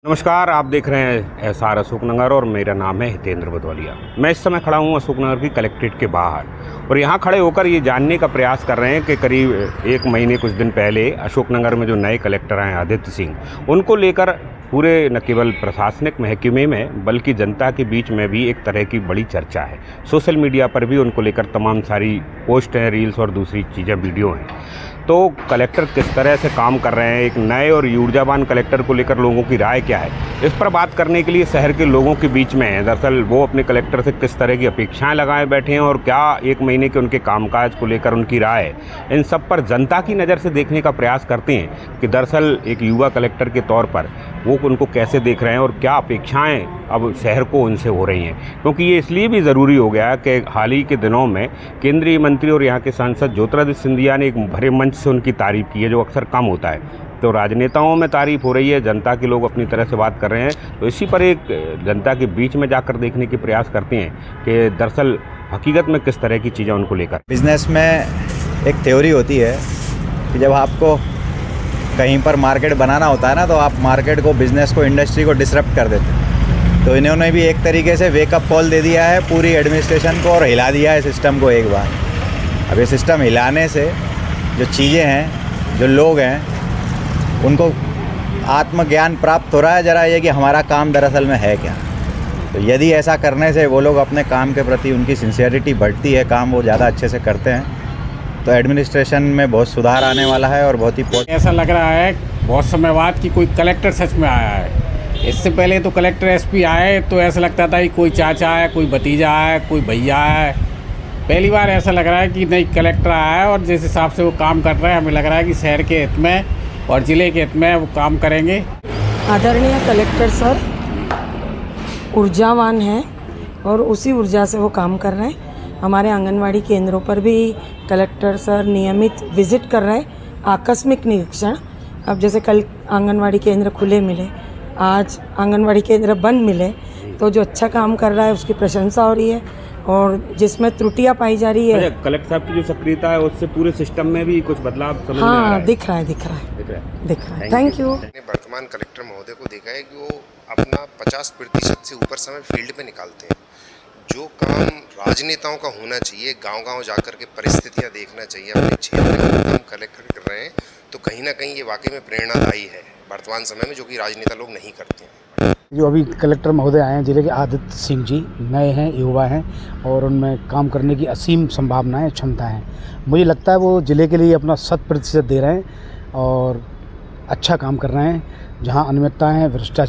नमस्कार, आप देख रहे हैं एसआर अशोकनगर और मेरा नाम है हितेंद्र बदौलिया। मैं इस समय खड़ा हूं अशोकनगर की कलेक्ट्रेट के बाहर और यहां खड़े होकर ये जानने का प्रयास कर रहे हैं कि करीब एक महीने कुछ दिन पहले अशोकनगर में जो नए कलेक्टर आए आदित्य सिंह, उनको लेकर पूरे न केवल प्रशासनिक महकमे में बल्कि जनता के बीच में भी एक तरह की बड़ी चर्चा है। सोशल मीडिया पर भी उनको लेकर तमाम सारी पोस्ट हैं, रील्स और दूसरी चीज़ें, वीडियो हैं। तो कलेक्टर किस तरह से काम कर रहे हैं, एक नए और ऊर्जावान कलेक्टर को लेकर लोगों की राय क्या है, इस पर बात करने के लिए शहर के लोगों के बीच में दरअसल वो अपने कलेक्टर से किस तरह की अपेक्षाएं लगाए बैठे हैं और क्या एक महीने के उनके कामकाज को लेकर उनकी राय, इन सब पर जनता की नज़र से देखने का प्रयास करते हैं कि दरअसल एक युवा कलेक्टर के तौर पर वो उनको कैसे देख रहे हैं और क्या अपेक्षाएं अब शहर को उनसे हो रही हैं। क्योंकि ये इसलिए भी ज़रूरी हो गया कि हाल ही के दिनों में केंद्रीय मंत्री और यहाँ के सांसद ज्योतिरादित्य सिंधिया ने एक भरे मंच से उनकी तारीफ़ की है, जो अक्सर कम होता है। तो राजनेताओं में तारीफ़ हो रही है, जनता के लोग अपनी तरह से बात कर रहे हैं। तो इसी पर एक जनता के बीच में जाकर देखने के प्रयास करते हैं कि दरअसल हकीकत में किस तरह की चीज़ें उनको लेकर। बिज़नेस में एक थ्योरी होती है कि जब आपको कहीं पर मार्केट बनाना होता है ना, तो आप मार्केट को, बिज़नेस को, इंडस्ट्री को डिसरप्ट कर देते हैं। तो इन्होंने भी एक तरीके से वेकअप कॉल दे दिया है पूरी एडमिनिस्ट्रेशन को और हिला दिया है सिस्टम को एक बार। अब ये सिस्टम हिलाने से जो चीज़ें हैं, जो लोग हैं, उनको आत्मज्ञान प्राप्त हो रहा है ज़रा ये कि हमारा काम दरअसल में है क्या। तो यदि ऐसा करने से वो लोग अपने काम के प्रति उनकी सिंसियरिटी बढ़ती है, काम वो ज़्यादा अच्छे से करते हैं, तो एडमिनिस्ट्रेशन में बहुत सुधार आने वाला है और बहुत ही ऐसा लग रहा है बहुत समय बाद कि कोई कलेक्टर सच में आया है। इससे पहले तो कलेक्टर एसपी आए तो ऐसा लगता था कि कोई चाचा है, कोई भतीजा है, कोई भैया है। पहली बार ऐसा लग रहा है कि नहीं, कलेक्टर आया है और जिस हिसाब से वो काम कर रहे हैं, हमें लग रहा है कि शहर के हित में और ज़िले के हित में वो काम करेंगे। आदरणीय कलेक्टर सर ऊर्जावान हैं और उसी ऊर्जा से वो काम कर रहे हैं। हमारे आंगनवाड़ी केंद्रों पर भी कलेक्टर सर नियमित विजिट कर रहे हैं, आकस्मिक निरीक्षण। अब जैसे कल आंगनवाड़ी केंद्र खुले मिले, आज आंगनवाड़ी केंद्र बंद मिले, तो जो अच्छा काम कर रहा है उसकी प्रशंसा हो रही है और जिसमें त्रुटियां पाई जा रही है। कलेक्टर साहब की जो सक्रियता है उससे पूरे सिस्टम में भी कुछ बदलाव समझ में आ रहा है। दिख रहा है। Thank you. मैंने वर्तमान कलेक्टर महोदय को देखा है कि वो अपना 50% से ऊपर समय फील्ड पे निकालते हैं। जो काम राजनेताओं का होना चाहिए, गांव-गांव जाकर के परिस्थितियां देखना चाहिए, अपने क्षेत्र में काम कलेक्टर कर रहे हैं, तो कहीं ना कहीं ये वाकई में प्रेरणादायी है वर्तमान समय में, जो कि राजनेता लोग नहीं करते हैं। जो अभी कलेक्टर महोदय आए हैं जिले के आदित्य सिंह जी, नए हैं, युवा हैं और उनमें काम करने की असीम संभावनाएं, क्षमता हैं। मुझे लगता है वो जिले के लिए अपना 100% दे रहे हैं और अच्छा काम कर रहे हैं। जहां अनियमितताएं हैं, भ्रष्टाचार